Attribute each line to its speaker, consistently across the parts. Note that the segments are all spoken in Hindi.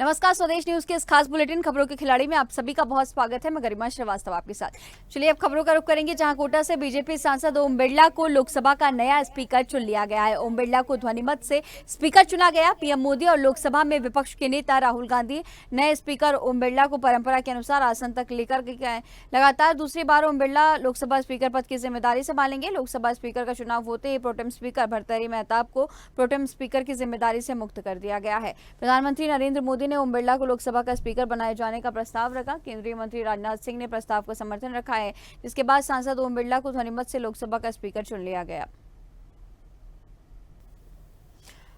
Speaker 1: नमस्कार, स्वदेश न्यूज के इस खास बुलेटिन खबरों के खिलाड़ी में आप सभी का बहुत स्वागत है। मैं गरिमा श्रीवास्तव आपके साथ। चलिए अब खबरों का रुख करेंगे, जहां कोटा से बीजेपी सांसद ओम बिरला को लोकसभा का नया स्पीकर चुन लिया गया है। ओम बिरला को ध्वनिमत से स्पीकर चुना गया। पीएम मोदी और लोकसभा में विपक्ष के नेता राहुल गांधी नए स्पीकर ओम बिरला को परंपरा के अनुसार आसन तक लेकर गए। लगातार दूसरी बार ओम बिरला लोकसभा स्पीकर पद की जिम्मेदारी संभालेंगे। लोकसभा स्पीकर का चुनाव होते ही प्रोटेम स्पीकर भर्तृहरि मेहताब को प्रोटेम स्पीकर की जिम्मेदारी से मुक्त कर दिया गया है। प्रधानमंत्री नरेंद्र मोदी ने ओम बिरला को लोकसभा का स्पीकर बनाए जाने का प्रस्ताव रखा। केंद्रीय मंत्री राजनाथ सिंह ने प्रस्ताव का समर्थन रखा है, जिसके बाद सांसद ओम बिरला को ध्वनिमत से लोकसभा का स्पीकर चुन लिया गया।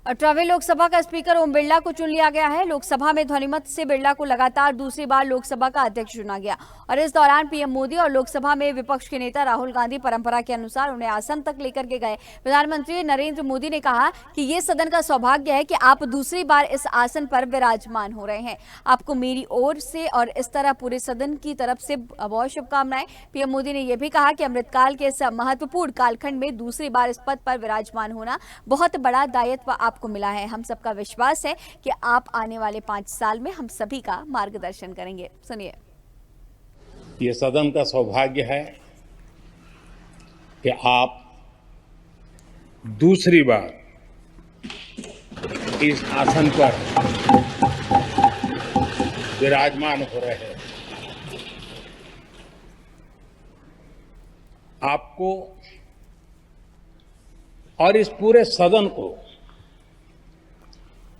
Speaker 1: 18वें लोकसभा का स्पीकर ओम बिरला को चुन लिया गया है। लोकसभा में ध्वनिमत से बिरला को लगातार दूसरी बार लोकसभा का अध्यक्ष चुना गया और इस दौरान पीएम मोदी और लोकसभा में विपक्ष के नेता राहुल गांधी परंपरा के अनुसार उन्हें आसन तक लेकर के गए। प्रधानमंत्री नरेंद्र मोदी ने कहा कि ये सदन का सौभाग्य है कि आप दूसरी बार इस आसन पर विराजमान हो रहे हैं। आपको मेरी ओर से और इस तरह पूरे सदन की तरफ से बहुत शुभकामनाएं। पीएम मोदी ने यह भी कहा कि अमृतकाल के इस महत्वपूर्ण कालखंड में दूसरी बार इस पद पर विराजमान होना बहुत बड़ा दायित्व आपको मिला है। हम सबका विश्वास है कि आप आने वाले 5 साल में हम सभी का मार्गदर्शन करेंगे। सुनिए।
Speaker 2: ये सदन का सौभाग्य है कि आप दूसरी बार इस आसन पर विराजमान हो रहे हैं। आपको और इस पूरे सदन को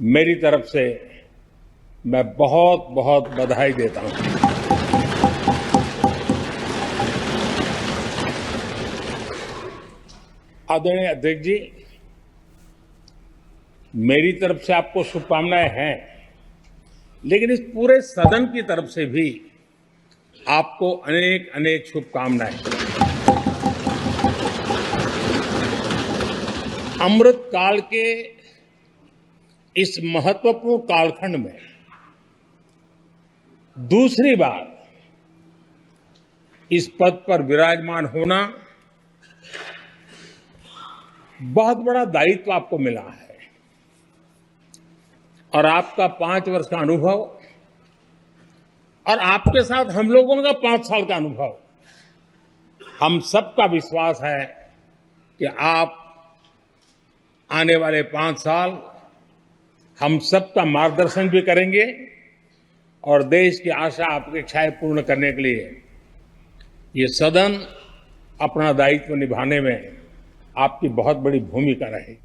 Speaker 2: मेरी तरफ से मैं बहुत बहुत बधाई देता हूं। आदरणीय अध्यक्ष जी, मेरी तरफ से आपको शुभकामनाएं हैं, लेकिन इस पूरे सदन की तरफ से भी आपको अनेक अनेक शुभकामनाएं। अमृत काल के इस महत्वपूर्ण कालखंड में दूसरी बार इस पद पर विराजमान होना बहुत बड़ा दायित्व आपको मिला है और आपका 5 वर्ष का अनुभव और आपके साथ हम लोगों का 5 साल का अनुभव, हम सबका विश्वास है कि आप आने वाले 5 साल हम सबका मार्गदर्शन भी करेंगे और देश की आशा अपेक्षाएं पूर्ण करने के लिए ये सदन अपना दायित्व निभाने में आपकी बहुत बड़ी भूमिका रहेगी।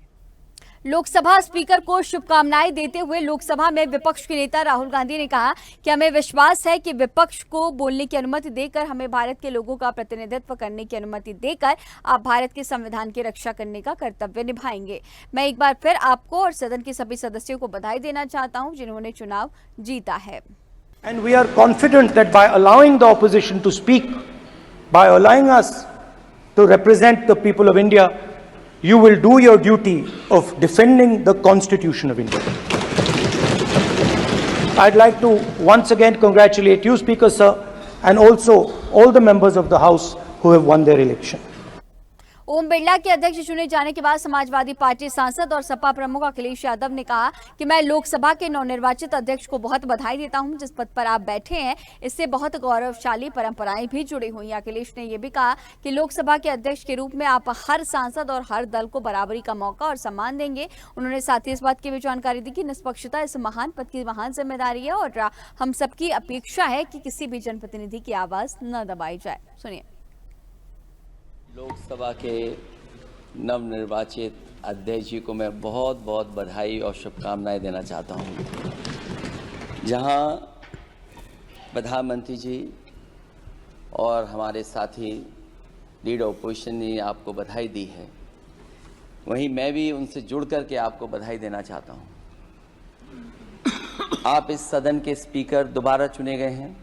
Speaker 1: लोकसभा स्पीकर को शुभकामनाएं देते हुए लोकसभा में विपक्ष के नेता राहुल गांधी ने कहा कि हमें विश्वास है कि विपक्ष को बोलने की अनुमति देकर, हमें भारत के लोगों का प्रतिनिधित्व करने की अनुमति देकर आप भारत के संविधान की रक्षा करने का कर्तव्य निभाएंगे। मैं एक बार फिर आपको और सदन के सभी सदस्यों को बधाई देना चाहता हूं जिन्होंने चुनाव जीता है।
Speaker 3: And we are confident that by allowing the opposition to speak, by allowing us to represent the people of India, you will do your duty of defending the Constitution of India. I'd like to once again congratulate you, Speaker Sir, and also all the members of the House who have won their election.
Speaker 1: Om Birla के अध्यक्ष चुने जाने के बाद समाजवादी पार्टी सांसद और सपा प्रमुख अखिलेश यादव ने कहा कि मैं लोकसभा के नवनिर्वाचित अध्यक्ष को बहुत बधाई देता हूं। जिस पद पर आप बैठे हैं इससे बहुत गौरवशाली परंपराएं भी जुड़ी हुई हैं। अखिलेश ने यह भी कहा कि लोकसभा के अध्यक्ष के रूप में आप हर सांसद और हर दल को बराबरी का मौका और सम्मान देंगे। उन्होंने साथ ही इस बात की भी जानकारी दी कि निष्पक्षता इस महान पद की महान जिम्मेदारी है और हम सबकी अपेक्षा है कि किसी भी जनप्रतिनिधि की आवाज न दबाई जाए। सुनिए।
Speaker 4: लोकसभा के नवनिर्वाचित अध्यक्ष जी को मैं बहुत बहुत बधाई और शुभकामनाएं देना चाहता हूं। जहां प्रधानमंत्री जी और हमारे साथी लीडर ऑपोजिशन ने आपको बधाई दी है, वहीं मैं भी उनसे जुड़ करके आपको बधाई देना चाहता हूं। आप इस सदन के स्पीकर दोबारा चुने गए हैं।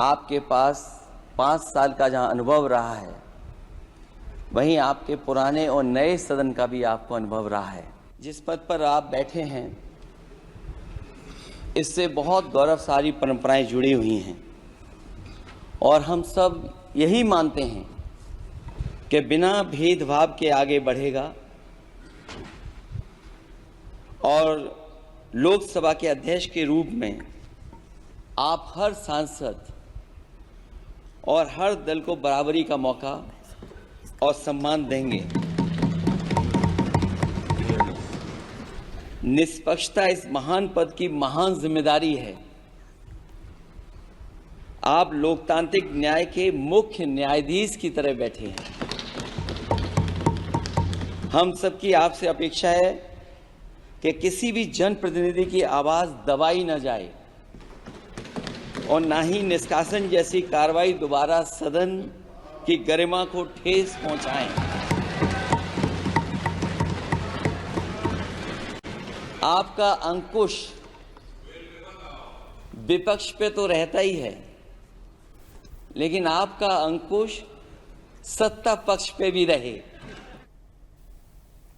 Speaker 4: आपके पास 5 साल का जहां अनुभव रहा है, वहीं आपके पुराने और नए सदन का भी आपको अनुभव रहा है। जिस पद पर आप बैठे हैं इससे बहुत गौरवशाली परंपराएं जुड़ी हुई हैं और हम सब यही मानते हैं कि बिना भेदभाव के आगे बढ़ेगा और लोकसभा के अध्यक्ष के रूप में आप हर सांसद और हर दल को बराबरी का मौका और सम्मान देंगे। निष्पक्षता इस महान पद की महान जिम्मेदारी है। आप लोकतांत्रिक न्याय के मुख्य न्यायाधीश की तरह बैठे हैं। हम सबकी आपसे अपेक्षा है कि किसी भी जनप्रतिनिधि की आवाज दबाई न जाए और ना ही निष्कासन जैसी कार्रवाई दोबारा सदन की गरिमा को ठेस पहुंचाएं। आपका अंकुश विपक्ष पे तो रहता ही है, लेकिन आपका अंकुश सत्ता पक्ष पे भी रहे।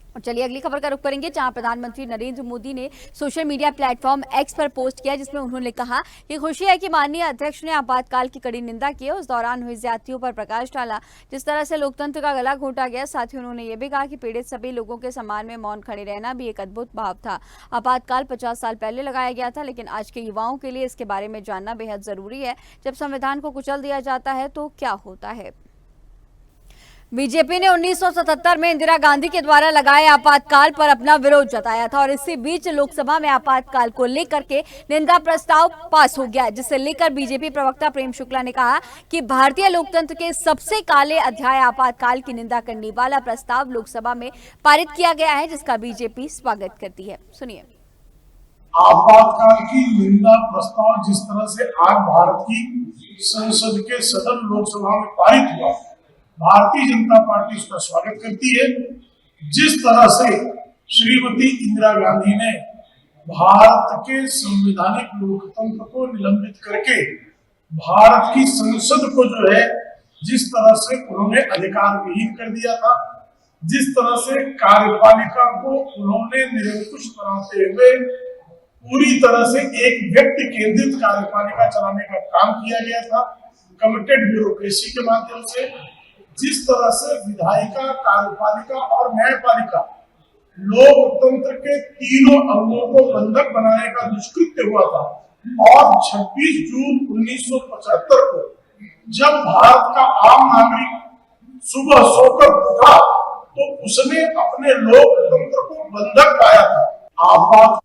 Speaker 1: और चलिए अगली खबर का रुख करेंगे, जहां प्रधानमंत्री नरेंद्र मोदी ने सोशल मीडिया प्लेटफॉर्म एक्स पर पोस्ट किया, जिसमें उन्होंने कहा कि खुशी है कि माननीय अध्यक्ष ने आपातकाल की कड़ी निंदा की। उस दौरान हुई ज्यादतियों पर प्रकाश डाला, जिस तरह से लोकतंत्र का गला घोटा गया। साथ ही उन्होंने ये भी कहा कि पीड़ित सभी लोगों के सम्मान में मौन खड़े रहना भी एक अद्भुत भाव था। आपातकाल 50 साल पहले लगाया गया था, लेकिन आज के युवाओं के लिए इसके बारे में जानना बेहद जरूरी है। जब संविधान को कुचल दिया जाता है तो क्या होता है। बीजेपी ने 1977 में इंदिरा गांधी के द्वारा लगाए आपातकाल पर अपना विरोध जताया था और इसी बीच लोकसभा में आपातकाल को लेकर के निंदा प्रस्ताव पास हो गया, जिसे लेकर बीजेपी प्रवक्ता प्रेम शुक्ला ने कहा कि भारतीय लोकतंत्र के सबसे काले अध्याय आपातकाल की निंदा करने वाला प्रस्ताव लोकसभा में पारित किया गया है, जिसका बीजेपी स्वागत करती है। सुनिए।
Speaker 5: आपातकाल की निंदा प्रस्ताव जिस तरह से आज भारत की संसद के सदन लोकसभा में पारित हुआ, भारतीय जनता पार्टी उसका स्वागत करती है। जिस तरह से श्रीमती इंदिरा गांधी ने भारत के संवैधानिक लोकतंत्र को निलंबित करके भारत की संसद को जो है जिस तरह से उन्होंने अधिकार विहीन कर दिया था, जिस तरह से कार्यपालिका को उन्होंने निरंकुश बनाते हुए पूरी तरह से एक व्यक्ति केंद्रित कार्यपालिका चलाने का काम किया गया था, कमिटेड ब्यूरोक्रेसी के माध्यम से, जिस तरह से विधायिका, कार्यपालिका और न्यायपालिका लोकतंत्र के तीनों अंगों को बंधक बनाने का दुष्कृत्य हुआ था। और 26 जून 1975 को जब भारत का आम नागरिक सुबह सोकर उठा तो उसने अपने लोकतंत्र को बंधक पाया था।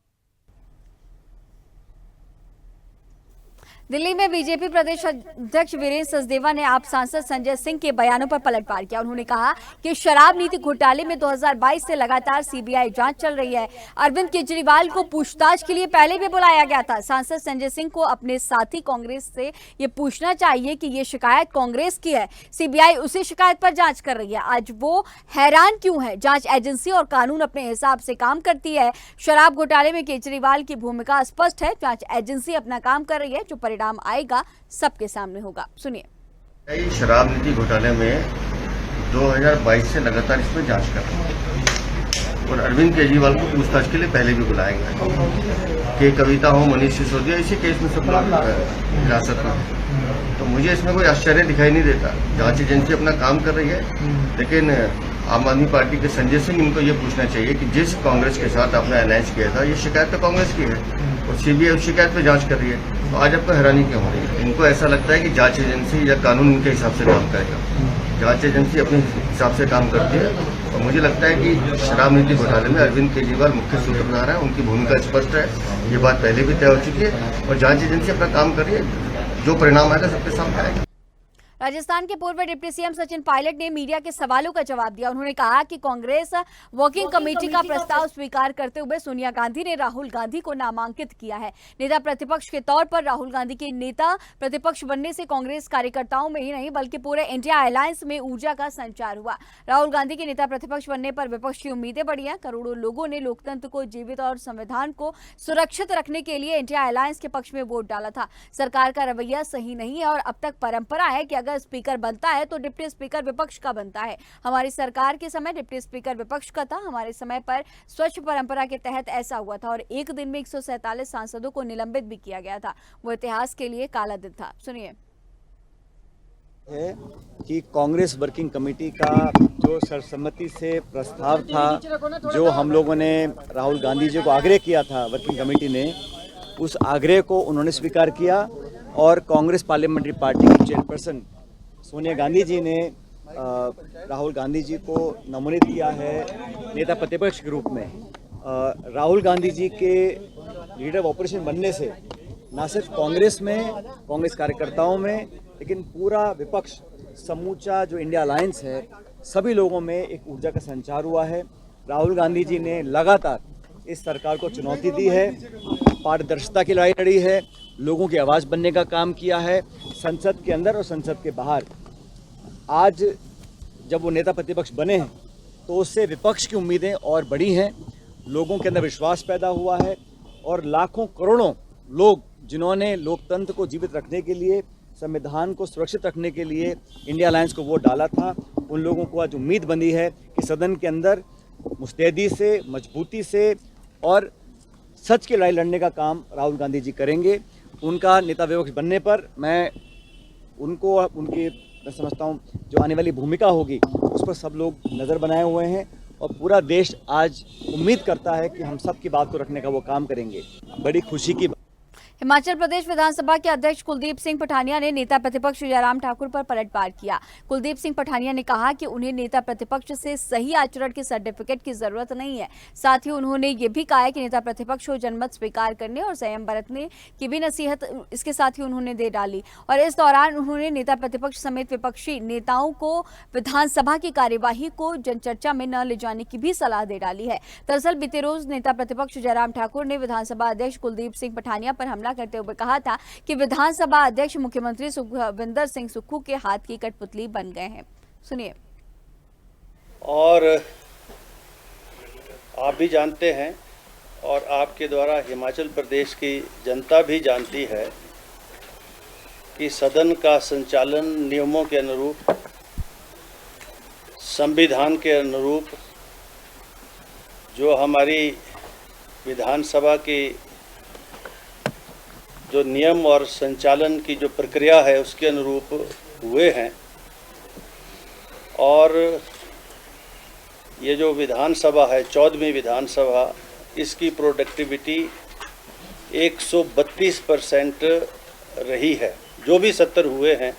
Speaker 1: दिल्ली में बीजेपी प्रदेश अध्यक्ष वीरेंद्र सचदेवा ने आप सांसद संजय सिंह के बयानों पर पलटवार किया। उन्होंने कहा कि शराब नीति घोटाले में 2022 से लगातार सीबीआई जांच चल रही है। अरविंद केजरीवाल को पूछताछ के लिए पहले भी बुलाया गया था। सांसद संजय सिंह को अपने साथी कांग्रेस से ये पूछना चाहिए कि ये शिकायत कांग्रेस की है, सीबीआई उसी शिकायत पर जांच कर रही है। आज वो हैरान क्यों है? जांच एजेंसी और कानून अपने हिसाब से काम करती है। शराब घोटाले में केजरीवाल की भूमिका स्पष्ट है। जांच एजेंसी अपना काम कर रही है, जो परिणाम आएगा सबके सामने होगा। सुनिए।
Speaker 6: शराब नीति घोटाले में 2022 से लगातार इसमें जांच कर रहे हैं और अरविंद केजरीवाल को पूछताछ के लिए पहले भी बुलाया गया कि कविता हो, मनीष सिसोदिया, इसी केस में सब लोग हिरासत में। तो मुझे इसमें कोई आश्चर्य दिखाई नहीं देता। जांच एजेंसी अपना काम कर रही है, लेकिन आम आदमी पार्टी के संजय सिंह, इनको ये पूछना चाहिए कि जिस कांग्रेस के साथ आपने अलायंस किया था, ये शिकायत तो कांग्रेस की है और सीबीआई उस शिकायत पे जांच कर रही है, तो आज आपको हैरानी क्यों हो रही है? इनको ऐसा लगता है कि जांच एजेंसी या कानून इनके हिसाब से काम करेगा। जांच एजेंसी अपने हिसाब से काम करती है और मुझे लगता है कि शराब नीति घोटाले में अरविंद केजरीवाल मुख्य सूत्रधार है, उनकी भूमिका स्पष्ट है, ये बात पहले भी तय हो चुकी है और जांच एजेंसी अपना काम कर रही है। जो परिणाम आएगा सबके सामने आएगा।
Speaker 1: राजस्थान के पूर्व डिप्टी सीएम सचिन पायलट ने मीडिया के सवालों का जवाब दिया। उन्होंने कहा कि कांग्रेस वर्किंग कमेटी का प्रस्ताव स्वीकार करते हुए सोनिया गांधी ने राहुल गांधी को नामांकित किया है। नेता प्रतिपक्ष के तौर पर राहुल गांधी के नेता प्रतिपक्ष बनने से कांग्रेस कार्यकर्ताओं में ही नहीं बल्कि पूरे इंडिया अलायंस में ऊर्जा का संचार हुआ। राहुल गांधी के नेता प्रतिपक्ष बनने पर विपक्ष की उम्मीदें बढ़ी हैं। करोड़ों लोगों ने लोकतंत्र को जीवित और संविधान को सुरक्षित रखने के लिए इंडिया अलायंस के पक्ष में वोट डाला था। सरकार का रवैया सही नहीं है और अब तक परंपरा है कि अगर स्पीकर बनता है तो डिप्टी स्पीकर विपक्ष का बनता है। हमारी सरकार के समय डिप्टी स्पीकर विपक्ष का था। हमारे समय पर स्वच्छ परंपरा के तहत ऐसा हुआ था और एक दिन में 147 सांसदों को निलंबित भी किया गया था। वो इतिहास के लिए काला दिन था। सुनिए।
Speaker 7: है कि कांग्रेस वर्किंग कमेटी का जो सर्वसम्मति से प्रस्ताव था, जो हम लोगों ने राहुल गांधी जी को आग्रह किया था वर्किंग कमेटी ने, उस आग्रह को उन्होंने स्वीकार किया और कांग्रेस पार्लियामेंट्री पार्टी की चेयरपर्सन सोनिया गांधी जी ने राहुल गांधी जी को नमोनित किया है नेता प्रतिपक्ष के रूप में। राहुल गांधी जी के लीडर ऑफ ऑपोजिशन बनने से न सिर्फ कांग्रेस में, कांग्रेस कार्यकर्ताओं में, लेकिन पूरा विपक्ष, समूचा जो इंडिया अलायंस है, सभी लोगों में एक ऊर्जा का संचार हुआ है। राहुल गांधी जी ने लगातार इस सरकार को चुनौती दी है, पारदर्शिता की लड़ाई लड़ी है, लोगों की आवाज़ बनने का काम किया है, संसद के अंदर और संसद के बाहर। आज जब वो नेता प्रतिपक्ष बने हैं तो उससे विपक्ष की उम्मीदें और बढ़ी हैं, लोगों के अंदर विश्वास पैदा हुआ है और लाखों करोड़ों लोग जिन्होंने लोकतंत्र को जीवित रखने के लिए, संविधान को सुरक्षित रखने के लिए इंडिया अलायंस को वोट डाला था, उन लोगों को आज उम्मीद बंधी है कि सदन के अंदर मुस्तैदी से, मजबूती से और सच की लड़ाई लड़ने का काम राहुल गांधी जी करेंगे। उनका नेता विपक्ष बनने पर मैं उनको, मैं समझता हूँ जो आने वाली भूमिका होगी उस पर सब लोग नज़र बनाए हुए हैं और पूरा देश आज उम्मीद करता है कि हम सब की बात को रखने का वो काम करेंगे। बड़ी खुशी की
Speaker 1: हिमाचल प्रदेश विधानसभा के अध्यक्ष कुलदीप सिंह पठानिया ने नेता प्रतिपक्ष जयराम ठाकुर पर पलटवार किया। कुलदीप सिंह पठानिया ने कहा कि उन्हें नेता प्रतिपक्ष से सही आचरण के सर्टिफिकेट की जरूरत नहीं है। साथ ही उन्होंने ये भी कहा है कि नेता प्रतिपक्ष को जनमत स्वीकार करने और संयम बरतने की भी नसीहत इसके साथ ही उन्होंने दे डाली और इस दौरान उन्होंने नेता प्रतिपक्ष समेत विपक्षी नेताओं को विधानसभा की कार्यवाही को जनचर्चा में न ले जाने की भी सलाह दे डाली है। दरअसल बीते रोज नेता प्रतिपक्ष जयराम ठाकुर ने विधानसभा अध्यक्ष कुलदीप सिंह पठानिया पर हमला करते हुए कहा था कि विधानसभा अध्यक्ष मुख्यमंत्री सुखविंदर सिंह सुक्खू के हाथ की कठपुतली बन गए हैं। सुनिए।
Speaker 8: और आप भी जानते हैं और आपके द्वारा हिमाचल प्रदेश की जनता भी जानती है कि सदन का संचालन नियमों के अनुरूप, संविधान के अनुरूप, जो हमारी विधानसभा की जो नियम और संचालन की जो प्रक्रिया है उसके अनुरूप हुए हैं। और ये जो विधानसभा है, 14वीं विधानसभा, इसकी प्रोडक्टिविटी 132% रही है। जो भी सत्र हुए हैं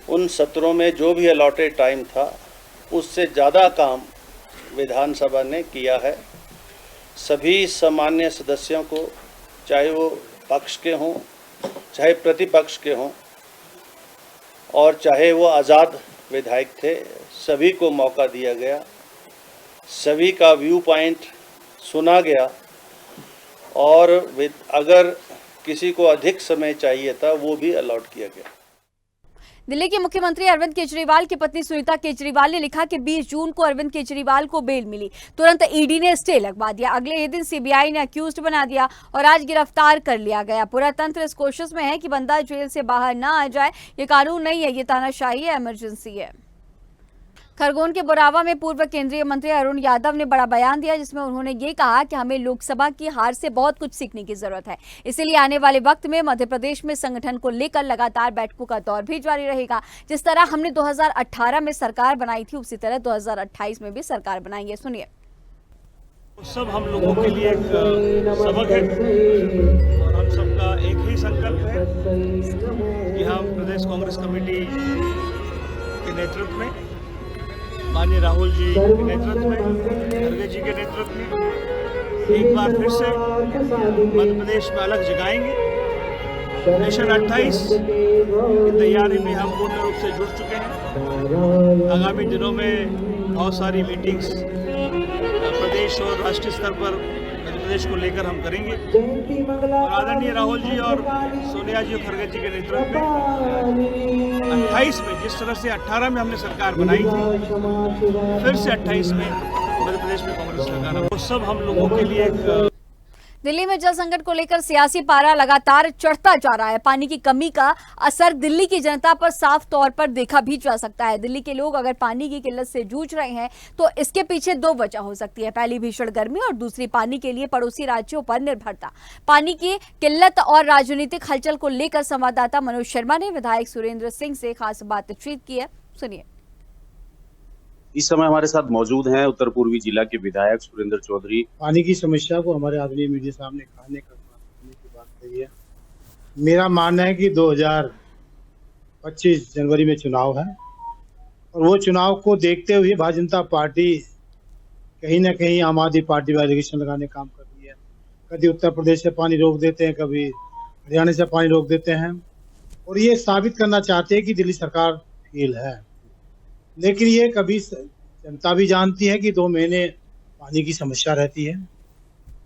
Speaker 8: उन सत्रों में जो भी अलॉटेड टाइम था उससे ज़्यादा काम विधानसभा ने किया है। सभी सामान्य सदस्यों को, चाहे वो पक्ष के हों, चाहे प्रतिपक्ष के हों और चाहे वो आज़ाद विधायक थे, सभी को मौका दिया गया, सभी का व्यू पॉइंट सुना गया और अगर किसी को अधिक समय चाहिए था वो भी अलॉट किया गया।
Speaker 1: दिल्ली के मुख्यमंत्री अरविंद केजरीवाल की पत्नी सुनीता केजरीवाल ने लिखा कि 20 जून को अरविंद केजरीवाल को बेल मिली, तुरंत ईडी ने स्टे लगवा दिया, अगले ही दिन सीबीआई ने अक्यूज्ड बना दिया और आज गिरफ्तार कर लिया गया। पूरा तंत्र इस कोशिश में है कि बंदा जेल से बाहर ना आ जाए। ये कानून नहीं है, ये तानाशाही है, इमरजेंसी है। खरगोन के बोरावा में पूर्व केंद्रीय मंत्री अरुण यादव ने बड़ा बयान दिया जिसमें उन्होंने ये कहा कि हमें लोकसभा की हार से बहुत कुछ सीखने की जरूरत है, इसीलिए आने वाले वक्त में मध्य प्रदेश में संगठन को लेकर लगातार बैठकों का दौर भी जारी रहेगा। जिस तरह हमने 2018 में सरकार बनाई थी उसी तरह 2028 में भी सरकार बनाएंगे। सुनिए।
Speaker 9: सब हम लोगों के लिए एक सबक है और हम सबका एक ही संकल्प है कि हम प्रदेश कांग्रेस कमेटी के नेतृत्व में, माननीय राहुल जी के नेतृत्व में, खड़गे जी के नेतृत्व में एक बार फिर से मध्य प्रदेश में अलग जगाएंगे। मिशन 28 की तैयारी में हम पूर्ण रूप से जुट चुके हैं। आगामी दिनों में बहुत सारी मीटिंग्स प्रदेश और राष्ट्रीय स्तर पर मध्य प्रदेश को लेकर हम करेंगे और आदरणीय राहुल जी और सोनिया जी और खड़गे जी के नेतृत्व में 28 में, जिस तरह से 18 में हमने सरकार बनाई थी, फिर से 28 में मध्य प्रदेश में कांग्रेस सरकार है। वो सब हम लोगों के लिए एक
Speaker 1: दिल्ली में जल संकट को लेकर सियासी पारा लगातार चढ़ता जा रहा है। पानी की कमी का असर दिल्ली की जनता पर साफ तौर पर देखा भी जा सकता है। दिल्ली के लोग अगर पानी की किल्लत से जूझ रहे हैं तो इसके पीछे दो वजह हो सकती है। पहली भीषण गर्मी और दूसरी पानी के लिए पड़ोसी राज्यों पर निर्भरता। पानी की किल्लत और राजनीतिक हलचल को लेकर संवाददाता मनोज शर्मा ने विधायक सुरेंद्र सिंह से खास बातचीत की है। सुनिए।
Speaker 10: इस समय हमारे साथ मौजूद हैं उत्तर पूर्वी जिला के विधायक सुरेंद्र चौधरी।
Speaker 5: पानी की समस्या को हमारे आदरणीय मीडिया सामने खाने की बात कही है। मेरा मानना है कि 2025 जनवरी में चुनाव है और वो चुनाव को देखते हुए भारतीय जनता पार्टी कहीं ना कहीं आम आदमी पार्टी पर एलिगेशन लगाने का काम कर रही है। कभी उत्तर प्रदेश से पानी रोक देते हैं, कभी हरियाणा से पानी रोक देते हैं और ये साबित करना चाहते हैं कि दिल्ली सरकार फेल है। लेकिन ये कभी जनता भी जानती है कि 2 महीने पानी की समस्या रहती है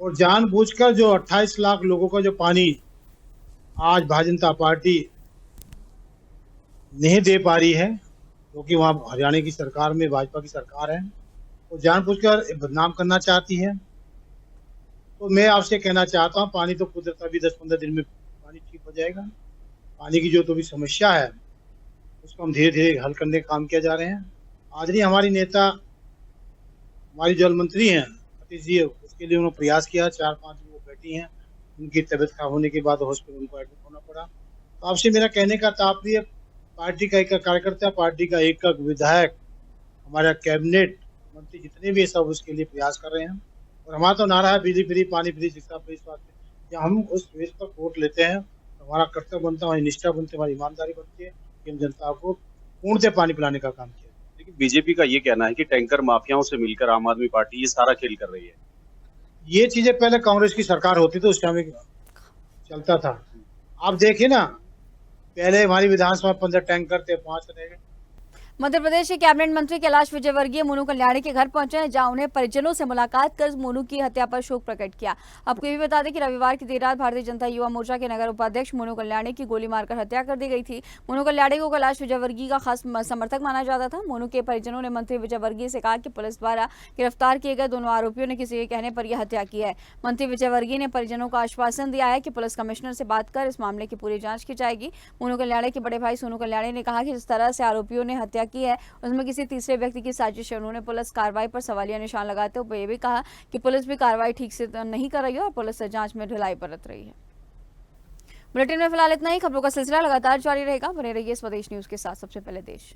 Speaker 5: और जानबूझकर जो 28 लाख लोगों का जो पानी आज भारतीय जनता पार्टी नहीं दे पा रही है, क्योंकि वहाँ हरियाणा की सरकार में भाजपा की सरकार है और जानबूझकर बदनाम करना चाहती है। तो मैं आपसे कहना चाहता हूँ, पानी तो कुदरत अभी 10-15 दिन में पानी ठीक हो जाएगा। पानी की जो तो भी समस्या है उसको हम धीरे धीरे हल करने का काम किया जा रहे हैं। आदरणीय हमारी नेता, हमारी जल मंत्री हैं सतीश जी, उसके लिए उन्होंने प्रयास किया। 4-5 दिन वो बैठी हैं, उनकी तबीयत खराब होने के बाद हॉस्पिटल उनको एडमिट होना पड़ा। तो आपसे मेरा कहने का तात्पर्य, पार्टी का एक कार्यकर्ता, पार्टी का एक विधायक, हमारा कैबिनेट मंत्री जितने भी है सब उसके लिए प्रयास कर रहे हैं और हमारा तो नारा है बिजली फ्री, पानी फ्री, शिक्षा फ्री, स्वास्थ्य। हम उस बेस पर वोट लेते हैं तो हमारा कर्तव्य बनता है, हमारी निष्ठा बनती है, हमारी ईमानदारी बनती है कि हम जनता को पूर्णतः पानी पिलाने का काम किया।
Speaker 10: लेकिन बीजेपी का ये कहना है कि टैंकर माफियाओं से मिलकर आम आदमी पार्टी ये सारा खेल कर रही है।
Speaker 5: ये चीजें पहले कांग्रेस की सरकार होती तो उस टाइम चलता था। आप देखिए ना, पहले हमारी विधानसभा 15 टैंकर थे, 5 रह गए।
Speaker 1: मध्य प्रदेश के कैबिनेट मंत्री कैलाश विजयवर्गीय मोनू कल्याणी के घर पहुंचे हैं, जहां उन्हें परिजनों से मुलाकात कर मोनू की हत्या पर शोक प्रकट किया। आपको ये भी बता दें कि रविवार की देर रात भारतीय जनता युवा मोर्चा के नगर उपाध्यक्ष मोनू कल्याणी की गोली मारकर हत्या कर दी गई थी। मोनू कल्याणी को कैलाश विजयवर्गीय का खास समर्थक माना जाता था। मोनू के परिजनों ने मंत्री विजयवर्गीय से कहा कि पुलिस द्वारा गिरफ्तार किए गए दोनों आरोपियों ने किसी के कहने पर यह हत्या की है। मंत्री विजयवर्गीय ने परिजनों को आश्वासन दिया है कि पुलिस कमिश्नर से बात कर इस मामले की पूरी जांच की जाएगी। मोनू कल्याणी के बड़े भाई सोनू कल्याणी ने कहा कि जिस तरह से आरोपियों ने हत्या की है उसमें किसी तीसरे व्यक्ति की साजिश है। उन्होंने पुलिस कार्रवाई पर सवालिया निशान लगाते हुए ये भी कहा कि पुलिस भी कार्रवाई ठीक से नहीं कर रही है और पुलिस जांच में ढिलाई बरत रही है। बुलेटिन में फिलहाल इतना ही। खबरों का सिलसिला लगातार जारी रहेगा। बने रहिए स्वदेश न्यूज के साथ। सबसे पहले देश।